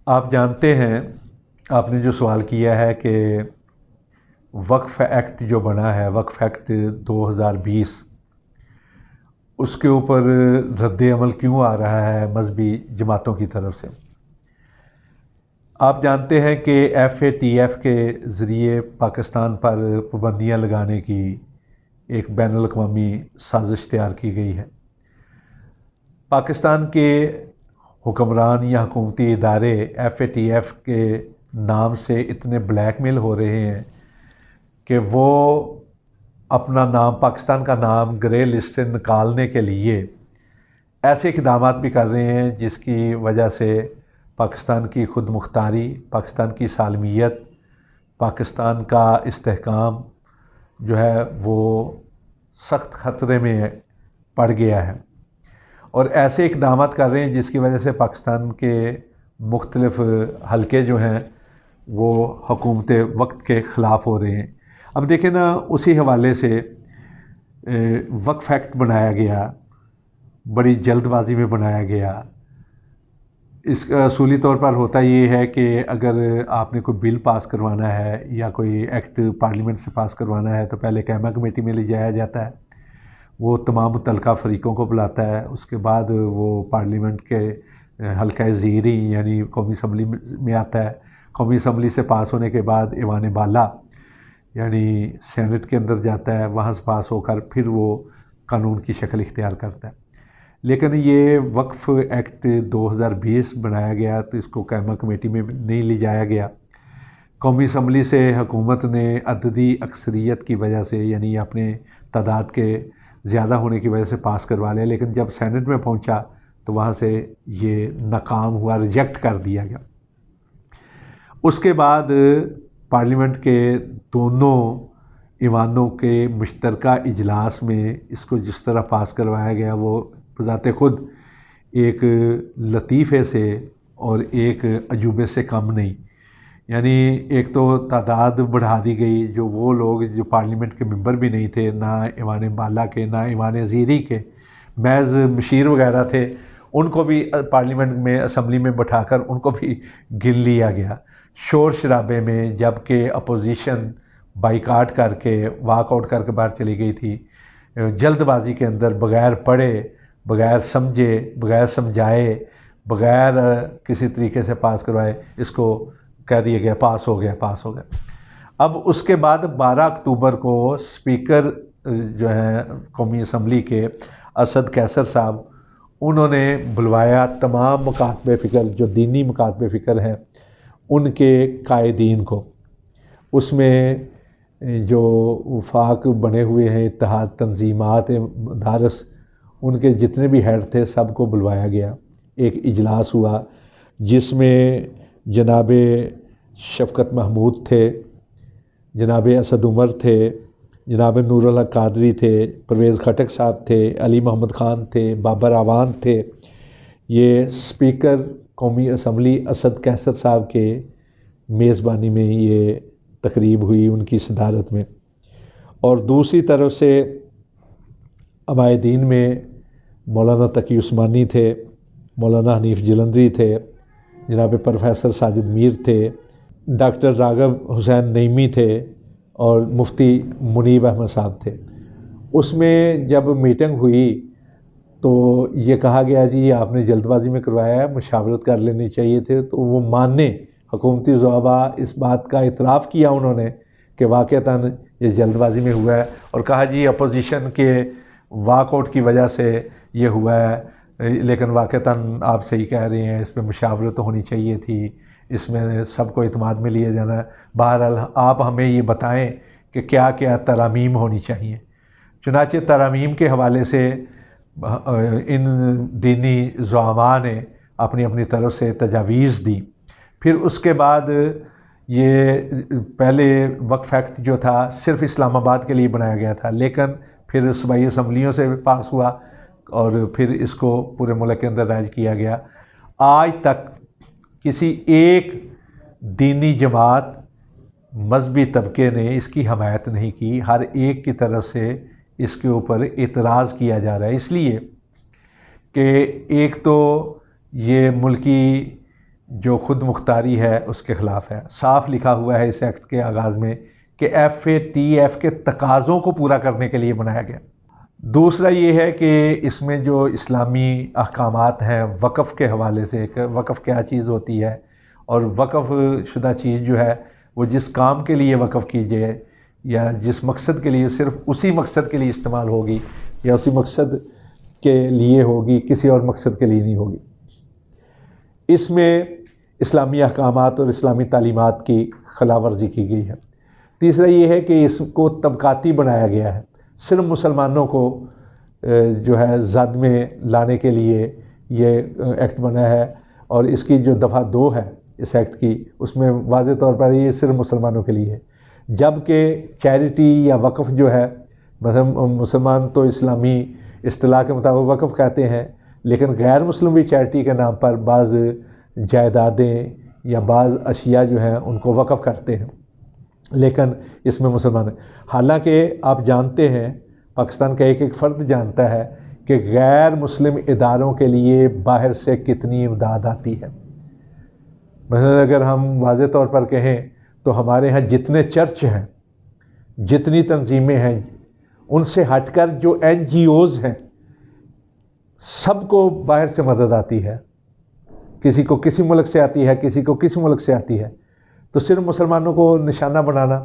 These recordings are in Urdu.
آپ جانتے ہیں، آپ نے جو سوال کیا ہے کہ وقف ایکٹ جو بنا ہے، وقف ایکٹ 2020، اس کے اوپر رد عمل کیوں آ رہا ہے مذہبی جماعتوں کی طرف سے۔ آپ جانتے ہیں کہ FATF کے ذریعے پاکستان پر پابندیاں لگانے کی ایک بین الاقوامی سازش تیار کی گئی ہے۔ پاکستان کے حکمران یا حکومتی ادارے FATF کے نام سے اتنے بلیک میل ہو رہے ہیں کہ وہ اپنا نام، پاکستان کا نام گرے لسٹ سے نکالنے کے لیے ایسے اقدامات بھی کر رہے ہیں جس کی وجہ سے پاکستان کی خود مختاری، پاکستان کی سالمیت، پاکستان کا استحکام جو ہے وہ سخت خطرے میں پڑ گیا ہے، اور ایسے اقدامات کر رہے ہیں جس کی وجہ سے پاکستان کے مختلف حلقے جو ہیں وہ حکومت وقت کے خلاف ہو رہے ہیں۔ اب دیکھیں نا، اسی حوالے سے وقف ایکٹ بنایا گیا، بڑی جلد بازی میں بنایا گیا۔ اس کا اصولی طور پر ہوتا یہ ہے کہ اگر آپ نے کوئی بل پاس کروانا ہے یا کوئی ایکٹ پارلیمنٹ سے پاس کروانا ہے تو پہلے قائمہ کمیٹی میں لے جایا جاتا ہے، وہ تمام متعلقہ فریقوں کو بلاتا ہے، اس کے بعد وہ پارلیمنٹ کے حلقہ زیریں یعنی قومی اسمبلی میں آتا ہے، قومی اسمبلی سے پاس ہونے کے بعد ایوان بالا یعنی سینٹ کے اندر جاتا ہے، وہاں سے پاس ہو کر پھر وہ قانون کی شکل اختیار کرتا ہے۔ لیکن یہ وقف ایکٹ 2020 بنایا گیا تو اس کو قائمہ کمیٹی میں نہیں لے جایا گیا۔ قومی اسمبلی سے حکومت نے عددی اکثریت کی وجہ سے، یعنی اپنے تعداد کے زیادہ ہونے کی وجہ سے پاس کروا لیا، لیکن جب سینٹ میں پہنچا تو وہاں سے یہ ناکام ہوا، ریجیکٹ کر دیا گیا۔ اس کے بعد پارلیمنٹ کے دونوں ایوانوں کے مشترکہ اجلاس میں اس کو جس طرح پاس کروایا گیا وہ بذات خود ایک لطیفے سے اور ایک عجوبے سے کم نہیں۔ یعنی ایک تو تعداد بڑھا دی گئی، جو وہ لوگ جو پارلیمنٹ کے ممبر بھی نہیں تھے، نہ ایوان بالا کے نہ ایوان زیریں کے، محض مشیر وغیرہ تھے، ان کو بھی پارلیمنٹ میں اسمبلی میں بٹھا کر ان کو بھی گن لیا گیا شور شرابے میں، جبکہ اپوزیشن بائیکاٹ کر کے واک آؤٹ کر کے باہر چلی گئی تھی۔ جلد بازی کے اندر بغیر پڑھے، بغیر سمجھے، بغیر سمجھائے، بغیر کسی طریقے سے پاس کروائے اس کو کہہ دیا گیا پاس ہو گیا، پاس ہو گیا۔ اب اس کے بعد 12 اکتوبر کو اسپیکر جو ہیں قومی اسمبلی کے اسد قیصر صاحب، انہوں نے بلوایا تمام مکاتب فکر جو دینی مکاتب فکر ہیں ان کے قائدین کو۔ اس میں جو وفاق بنے ہوئے ہیں، اتحاد تنظیمات مدارس، ان کے جتنے بھی ہیڈ تھے سب کو بلوایا گیا۔ ایک اجلاس ہوا جس میں جناب شفقت محمود تھے، جناب اسد عمر تھے، جناب نور الحق قادری تھے، پرویز خٹک صاحب تھے، علی محمد خان تھے، بابر اعوان تھے۔ یہ اسپیکر قومی اسمبلی اسد قیصر صاحب کے میزبانی میں یہ تقریب ہوئی، ان کی صدارت میں۔ اور دوسری طرف سے عمائدین میں مولانا تقی عثمانی تھے، مولانا حنیف جلندری تھے، جناب پروفیسر ساجد میر تھے، ڈاکٹر راغب حسین نعیمی تھے، اور مفتی منیب احمد صاحب تھے۔ اس میں جب میٹنگ ہوئی تو یہ کہا گیا جی آپ نے جلد بازی میں کروایا ہے، مشاورت کر لینی چاہیے تھے، تو وہ ماننے حکومتی زعماء اس بات کا اعتراف کیا انہوں نے کہ واقعتاً یہ جلد بازی میں ہوا ہے، اور کہا جی اپوزیشن کے واک آؤٹ کی وجہ سے یہ ہوا ہے، لیکن واقعتاً آپ صحیح کہہ رہے ہیں، اس میں مشاورت ہونی چاہیے تھی، اس میں سب کو اعتماد میں لیے جانا ہے۔ بہرحال آپ ہمیں یہ بتائیں کہ کیا کیا ترامیم ہونی چاہیے۔ چنانچہ ترامیم کے حوالے سے ان دینی زعماء نے اپنی اپنی طرف سے تجاویز دی۔ پھر اس کے بعد یہ پہلے وقف ایکٹ جو تھا صرف اسلام آباد کے لیے بنایا گیا تھا، لیکن پھر صوبائی اسمبلیوں سے پاس ہوا اور پھر اس کو پورے ملک کے اندر رائج کیا گیا۔ آج تک کسی ایک دینی جماعت، مذہبی طبقے نے اس کی حمایت نہیں کی، ہر ایک کی طرف سے اس کے اوپر اعتراض کیا جا رہا ہے، اس لیے کہ ایک تو یہ ملکی جو خود مختاری ہے اس کے خلاف ہے۔ صاف لکھا ہوا ہے اس ایکٹ کے آغاز میں کہ FATF کے تقاضوں کو پورا کرنے کے لیے بنایا گیا۔ دوسرا یہ ہے کہ اس میں جو اسلامی احکامات ہیں وقف کے حوالے سے، کہ وقف کیا چیز ہوتی ہے، اور وقف شدہ چیز جو ہے وہ جس کام کے لیے وقف کی جائے یا جس مقصد کے لیے، صرف اسی مقصد کے لیے استعمال ہوگی یا اسی مقصد کے لیے ہوگی، کسی اور مقصد کے لیے نہیں ہوگی۔ اس میں اسلامی احکامات اور اسلامی تعلیمات کی خلاف ورزی کی گئی ہے۔ تیسرا یہ ہے کہ اس کو طبقاتی بنایا گیا ہے، صرف مسلمانوں کو جو ہے زد میں لانے کے لیے یہ ایکٹ بنا ہے، اور اس کی جو دفعہ 2 ہے اس ایکٹ کی، اس میں واضح طور پر یہ صرف مسلمانوں کے لیے ہے، جبکہ چیریٹی یا وقف جو ہے، مثلا مسلمان تو اسلامی اصطلاح کے مطابق وقف کہتے ہیں، لیکن غیر مسلم بھی چیریٹی کے نام پر بعض جائیدادیں یا بعض اشیاء جو ہیں ان کو وقف کرتے ہیں، لیکن اس میں مسلمان ہیں۔ حالانکہ آپ جانتے ہیں، پاکستان کا ایک فرد جانتا ہے کہ غیر مسلم اداروں کے لیے باہر سے کتنی امداد آتی ہے۔ مثلا اگر ہم واضح طور پر کہیں تو ہمارے ہاں جتنے چرچ ہیں، جتنی تنظیمیں ہیں، ان سے ہٹ کر جو NGOs ہیں، سب کو باہر سے مدد آتی ہے، کسی کو کسی ملک سے آتی ہے، کسی کو کسی ملک سے آتی ہے۔ تو صرف مسلمانوں کو نشانہ بنانا،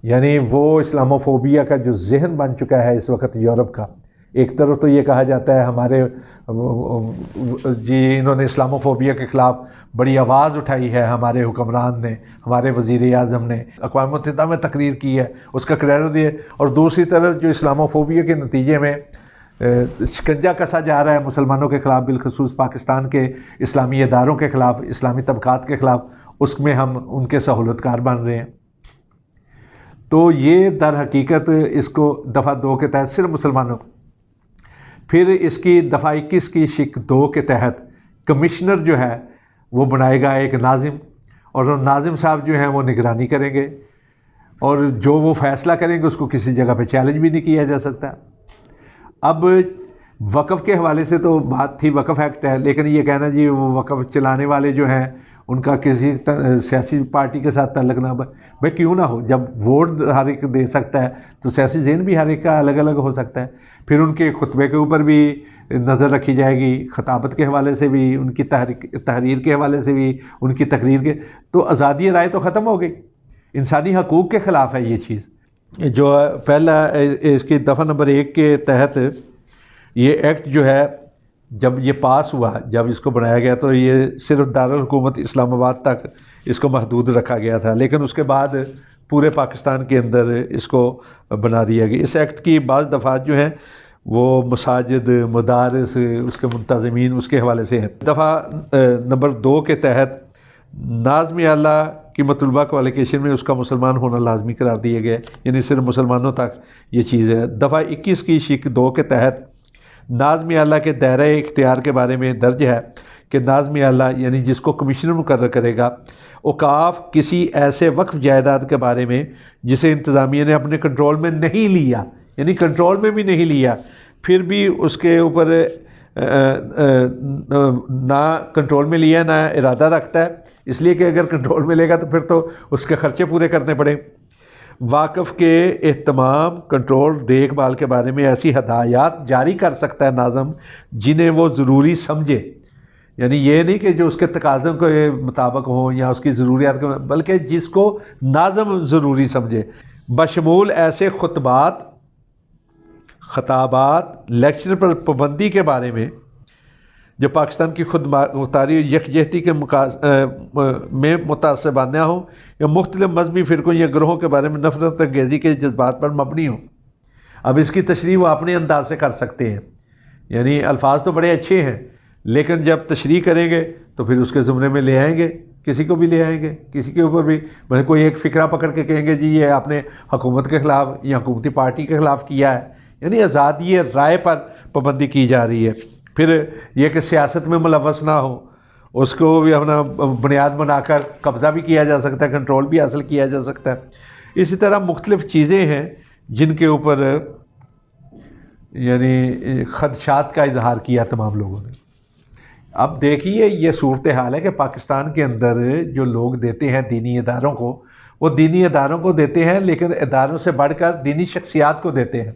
یعنی وہ اسلاموفوبیا کا جو ذہن بن چکا ہے اس وقت یورپ کا، ایک طرف تو یہ کہا جاتا ہے ہمارے انہوں نے اسلاموفوبیا کے خلاف بڑی آواز اٹھائی ہے، ہمارے حکمران نے، ہمارے وزیر اعظم نے اقوام متحدہ میں تقریر کی ہے، اس کا کریڈٹ دیے، اور دوسری طرف جو اسلاموفوبیا کے نتیجے میں شکنجہ کسا جا رہا ہے مسلمانوں کے خلاف، بالخصوص پاکستان کے اسلامی اداروں کے خلاف، اسلامی طبقات کے خلاف، اس میں ہم ان کے سہولت کار بن رہے ہیں۔ تو یہ در حقیقت اس کو دفعہ 2 کے تحت صرف مسلمانوں، پھر اس کی دفعہ 21 کی شق 2 کے تحت کمشنر جو ہے وہ بنائے گا ایک ناظم، اور وہ ناظم صاحب جو ہیں وہ نگرانی کریں گے، اور جو وہ فیصلہ کریں گے اس کو کسی جگہ پہ چیلنج بھی نہیں کیا جا سکتا۔ اب وقف کے حوالے سے تو بات تھی، وقف ایکٹ ہے، لیکن یہ کہنا جی وہ وقف چلانے والے جو ہیں ان کا کسی سیاسی پارٹی کے ساتھ تعلق نہ، بھائی کیوں نہ ہو، جب ووٹ ہر ایک دے سکتا ہے تو سیاسی ذہن بھی ہر ایک کا الگ الگ ہو سکتا ہے۔ پھر ان کے خطبے کے اوپر بھی نظر رکھی جائے گی، خطابت کے حوالے سے بھی، ان کی تحریر کے حوالے سے بھی، ان کی تقریر کے، تو آزادی رائے تو ختم ہو گئی، انسانی حقوق کے خلاف ہے یہ چیز۔ جو پہلا اس کی دفعہ نمبر 1 کے تحت یہ ایکٹ جو ہے جب یہ پاس ہوا، جب اس کو بنایا گیا تو یہ صرف دارالحکومت اسلام آباد تک اس کو محدود رکھا گیا تھا، لیکن اس کے بعد پورے پاکستان کے اندر اس کو بنا دیا گیا۔ اس ایکٹ کی بعض دفعات جو ہیں وہ مساجد، مدارس، اس کے منتظمین، اس کے حوالے سے ہیں۔ دفعہ نمبر 2 کے تحت ناظم اعلیٰ کی مطلوبہ کوالیفیکیشن میں اس کا مسلمان ہونا لازمی قرار دیا گیا، یعنی صرف مسلمانوں تک یہ چیز ہے۔ دفعہ 21 کی شق 2 کے تحت ناظم اعلیٰ کے دائرہ اختیار کے بارے میں درج ہے کہ ناظم اعلیٰ یعنی جس کو کمشنر مقرر کرے گا، اوقاف کسی ایسے وقف جائیداد کے بارے میں جسے انتظامیہ نے اپنے کنٹرول میں نہیں لیا، یعنی کنٹرول میں بھی نہیں لیا، پھر بھی اس کے اوپر نہ کنٹرول میں لیا نہ ارادہ رکھتا ہے، اس لیے کہ اگر کنٹرول میں لے گا تو پھر تو اس کے خرچے پورے کرنے پڑیں۔ واقف کے اہتمام، کنٹرول، دیکھ بھال کے بارے میں ایسی ہدایات جاری کر سکتا ہے ناظم جنہیں وہ ضروری سمجھے، یعنی یہ نہیں کہ جو اس کے تقاضوں کے مطابق ہوں یا اس کی ضروریات کے، بلکہ جس کو ناظم ضروری سمجھے، بشمول ایسے خطابات، لیکچر پر پابندی کے بارے میں جو پاکستان کی خود مختاری اور یکجہتی کے میں متعصبانہ ہوں یا مختلف مذہبی فرقوں یا گروہوں کے بارے میں نفرت انگیزی کے جذبات پر مبنی ہوں۔ اب اس کی تشریح وہ اپنے انداز سے کر سکتے ہیں، یعنی الفاظ تو بڑے اچھے ہیں، لیکن جب تشریح کریں گے تو پھر اس کے زمرے میں لے آئیں گے، کسی کو بھی لے آئیں گے، کسی کے اوپر بھی کوئی ایک فقرہ پکڑ کے کہیں گے جی یہ آپ نے حکومت کے خلاف یا حکومتی پارٹی کے خلاف کیا ہے، یعنی آزادی رائے پر پابندی کی جا رہی ہے۔ پھر یہ کہ سیاست میں ملوث نہ ہو، اس کو بھی اپنا بنیاد بنا کر قبضہ بھی کیا جا سکتا ہے، کنٹرول بھی حاصل کیا جا سکتا ہے۔ اسی طرح مختلف چیزیں ہیں جن کے اوپر یعنی خدشات کا اظہار کیا تمام لوگوں نے۔ اب دیکھیے یہ صورتحال ہے کہ پاکستان کے اندر جو لوگ دیتے ہیں دینی اداروں کو، وہ دینی اداروں کو دیتے ہیں، لیکن اداروں سے بڑھ کر دینی شخصیات کو دیتے ہیں۔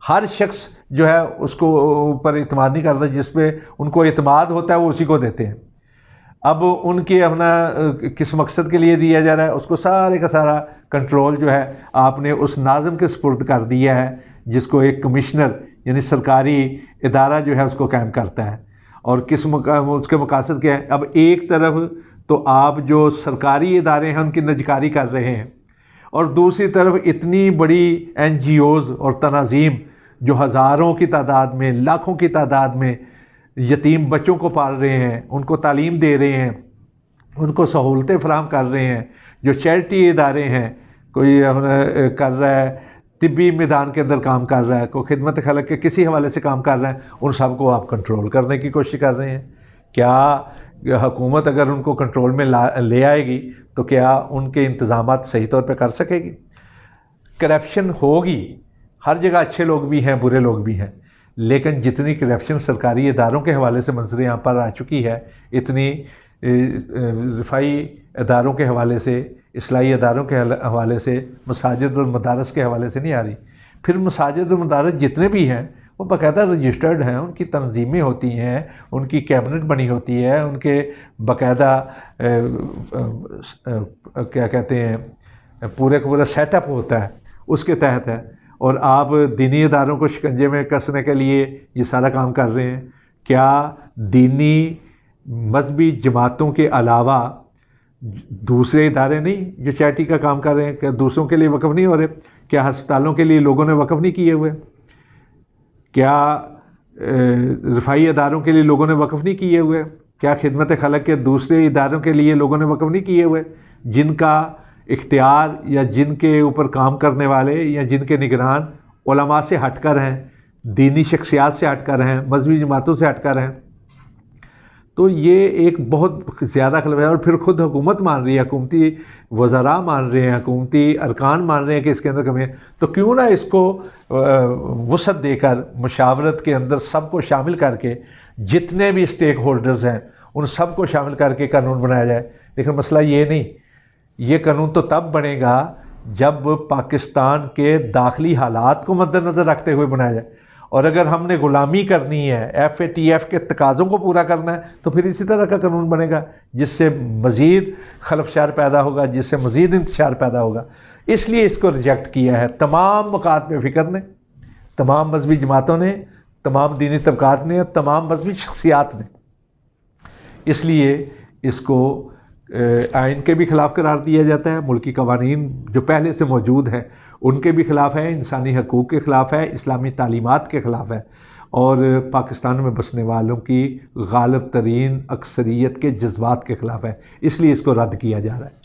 ہر شخص جو ہے اس کو اوپر اعتماد نہیں کرتا، جس پہ ان کو اعتماد ہوتا ہے وہ اسی کو دیتے ہیں۔ اب ان کے اپنا کس مقصد کے لیے دیا جا رہا ہے، اس کو سارے کا سارا کنٹرول جو ہے آپ نے اس ناظم کے سپرد کر دیا ہے، جس کو ایک کمشنر یعنی سرکاری ادارہ جو ہے اس کو قائم کرتا ہے۔ اور اس کے مقاصد کیا ہے؟ اب ایک طرف تو آپ جو سرکاری ادارے ہیں ان کی نجکاری کر رہے ہیں، اور دوسری طرف اتنی بڑی NGOز اور تناظیم جو ہزاروں کی تعداد میں، لاکھوں کی تعداد میں یتیم بچوں کو پال رہے ہیں، ان کو تعلیم دے رہے ہیں، ان کو سہولتیں فراہم کر رہے ہیں، جو چیریٹی ادارے ہیں، کوئی کر رہا ہے طبی میدان کے اندر کام کر رہا ہے، کوئی خدمت خلق کے کسی حوالے سے کام کر رہا ہے، ان سب کو آپ کنٹرول کرنے کی کوشش کر رہے ہیں۔ کیا حکومت اگر ان کو کنٹرول میں لے آئے گی تو کیا ان کے انتظامات صحیح طور پہ کر سکے گی؟ کرپشن ہوگی، ہر جگہ اچھے لوگ بھی ہیں، برے لوگ بھی ہیں، لیکن جتنی کرپشن سرکاری اداروں کے حوالے سے منظر یہاں پر آ چکی ہے، اتنی رفائی اداروں کے حوالے سے، اصلاحی اداروں کے حوالے سے، مساجد اور مدارس کے حوالے سے نہیں آ رہی۔ پھر مساجد اور مدارس جتنے بھی ہیں وہ باقاعدہ رجسٹرڈ ہیں، ان کی تنظیمیں ہوتی ہیں، ان کی کیبنٹ بنی ہوتی ہے، ان کے باقاعدہ کیا کہتے ہیں پورے کا پورا سیٹ اپ ہوتا ہے، اس کے تحت ہے۔ اور آپ دینی اداروں کو شکنجے میں کسنے کے لیے یہ سارا کام کر رہے ہیں۔ کیا دینی مذہبی جماعتوں کے علاوہ دوسرے ادارے نہیں جو چیریٹی کا کام کر رہے ہیں؟ کیا دوسروں کے لیے وقف نہیں ہو رہے؟ کیا ہسپتالوں کے لیے لوگوں نے وقف نہیں کیے ہوئے؟ کیا رفائی اداروں کے لیے لوگوں نے وقف نہیں کیے ہوئے؟ کیا خدمت خلق کے دوسرے اداروں کے لیے لوگوں نے وقف نہیں کیے ہوئے، جن کا اختیار یا جن کے اوپر کام کرنے والے یا جن کے نگران علماء سے ہٹ کر ہیں، دینی شخصیات سے ہٹ کر ہیں، مذہبی جماعتوں سے ہٹ کر ہیں؟ تو یہ ایک بہت زیادہ خلل ہے۔ اور پھر خود حکومت مان رہی ہے، حکومتی وزراء مان رہے ہیں، حکومتی ارکان مان رہے ہیں کہ اس کے اندر کمی ہے، تو کیوں نہ اس کو وسعت دے کر مشاورت کے اندر سب کو شامل کر کے، جتنے بھی اسٹیک ہولڈرز ہیں ان سب کو شامل کر کے قانون بنایا جائے۔ لیکن مسئلہ یہ نہیں، یہ قانون تو تب بنے گا جب پاکستان کے داخلی حالات کو مد نظر رکھتے ہوئے بنایا جائے۔ اور اگر ہم نے غلامی کرنی ہے، FATF کے تقاضوں کو پورا کرنا ہے، تو پھر اسی طرح کا قانون بنے گا جس سے مزید خلفشار پیدا ہوگا، جس سے مزید انتشار پیدا ہوگا۔ اس لیے اس کو ریجیکٹ کیا ہے تمام مکاتب فکر نے، تمام مذہبی جماعتوں نے، تمام دینی طبقات نے، تمام مذہبی شخصیات نے۔ اس لیے اس کو آئین کے بھی خلاف قرار دیا جاتا ہے، ملکی قوانین جو پہلے سے موجود ہیں ان کے بھی خلاف ہے، انسانی حقوق کے خلاف ہے، اسلامی تعلیمات کے خلاف ہے، اور پاکستان میں بسنے والوں کی غالب ترین اکثریت کے جذبات کے خلاف ہے۔ اس لیے اس کو رد کیا جا رہا ہے۔